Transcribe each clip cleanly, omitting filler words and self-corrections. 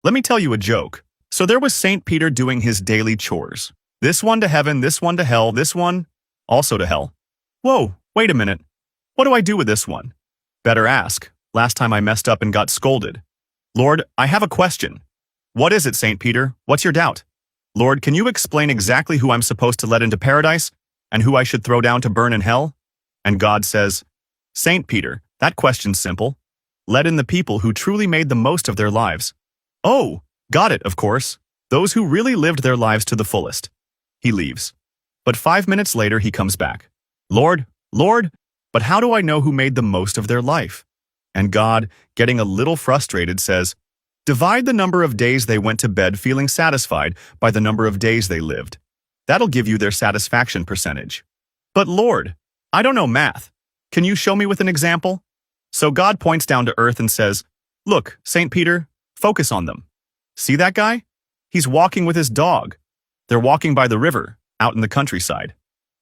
Let me tell you a joke. So there was St. Peter doing his daily chores. This one to heaven, this one to hell, this one also to hell. Whoa, wait a minute. What do I do with this one? Better ask. Last time I messed up and got scolded. Lord, I have a question. What is it, St. Peter? What's your doubt? Lord, can you explain exactly who I'm supposed to let into paradise and who I should throw down to burn in hell? And God says, St. Peter, that question's simple. Let in the people who truly made the most of their lives. Oh, got it, of course. Those who really lived their lives to the fullest. He leaves. But 5 minutes later, he comes back. Lord, but how do I know who made the most of their life? And God, getting a little frustrated, says, divide the number of days they went to bed feeling satisfied by the number of days they lived. That'll give you their satisfaction percentage. But Lord, I don't know math. Can you show me with an example? So God points down to earth and says, look, St. Peter, focus on them. See that guy? He's walking with his dog. They're walking by the river, out in the countryside.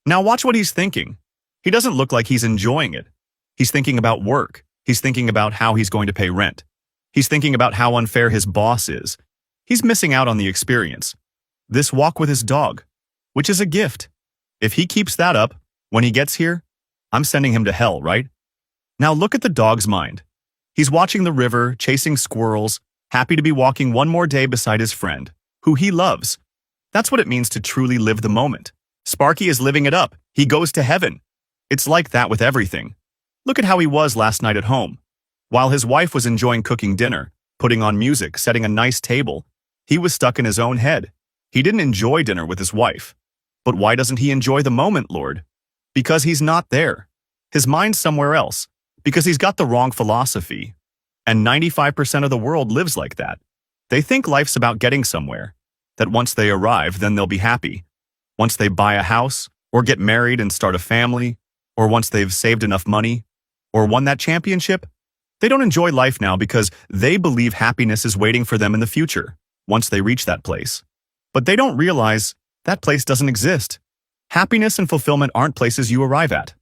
Now watch what he's thinking. He doesn't look like he's enjoying it. He's thinking about work. He's thinking about how he's going to pay rent. He's thinking about how unfair his boss is. He's missing out on the experience. This walk with his dog, which is a gift. If he keeps that up, when he gets here, I'm sending him to hell, right? Now look at the dog's mind. He's watching the river, chasing squirrels, happy to be walking one more day beside his friend, who he loves. That's what it means to truly live the moment. Sparky is living it up. He goes to heaven. It's like that with everything. Look at how he was last night at home. While his wife was enjoying cooking dinner, putting on music, setting a nice table, he was stuck in his own head. He didn't enjoy dinner with his wife. But why doesn't he enjoy the moment, Lord? Because he's not there. His mind's somewhere else. Because he's got the wrong philosophy. And 95% of the world lives like that. They think life's about getting somewhere. That once they arrive, then they'll be happy. Once they buy a house, or get married and start a family, or once they've saved enough money, or won that championship, they don't enjoy life now because they believe happiness is waiting for them in the future, once they reach that place. But they don't realize that place doesn't exist. Happiness and fulfillment aren't places you arrive at.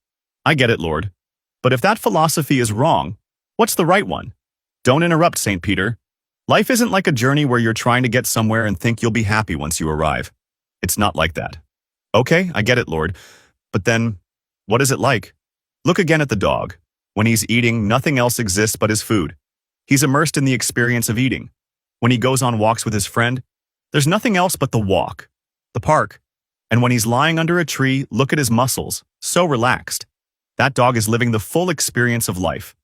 I get it, Lord. But if that philosophy is wrong, what's the right one? Don't interrupt, St. Peter. Life isn't like a journey where you're trying to get somewhere and think you'll be happy once you arrive. It's not like that. Okay, I get it, Lord. But then, what is it like? Look again at the dog. When he's eating, nothing else exists but his food. He's immersed in the experience of eating. When he goes on walks with his friend, there's nothing else but the walk, the park. And when he's lying under a tree, look at his muscles, so relaxed. That dog is living the full experience of life.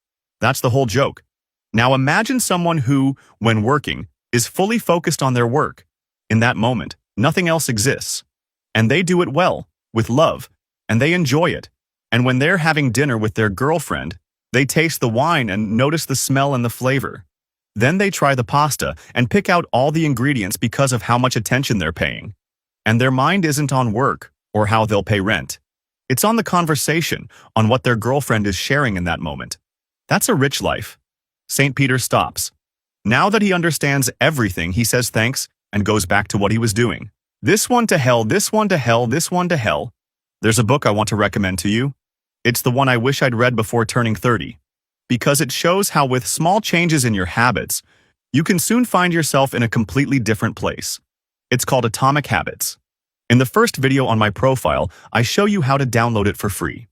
That's the whole joke. Now imagine someone who, when working, is fully focused on their work. In that moment, nothing else exists. And they do it well, with love, and they enjoy it. And when they're having dinner with their girlfriend, they taste the wine and notice the smell and the flavor. Then they try the pasta and pick out all the ingredients because of how much attention they're paying. And their mind isn't on work or how they'll pay rent. It's on the conversation, on what their girlfriend is sharing in that moment. That's a rich life. St. Peter stops. Now that he understands everything, he says thanks and goes back to what he was doing. This one to hell, this one to hell, this one to hell. There's a book I want to recommend to you. It's the one I wish I'd read before turning 30. Because it shows how with small changes in your habits, you can soon find yourself in a completely different place. It's called Atomic Habits. In the first video on my profile, I show you how to download it for free.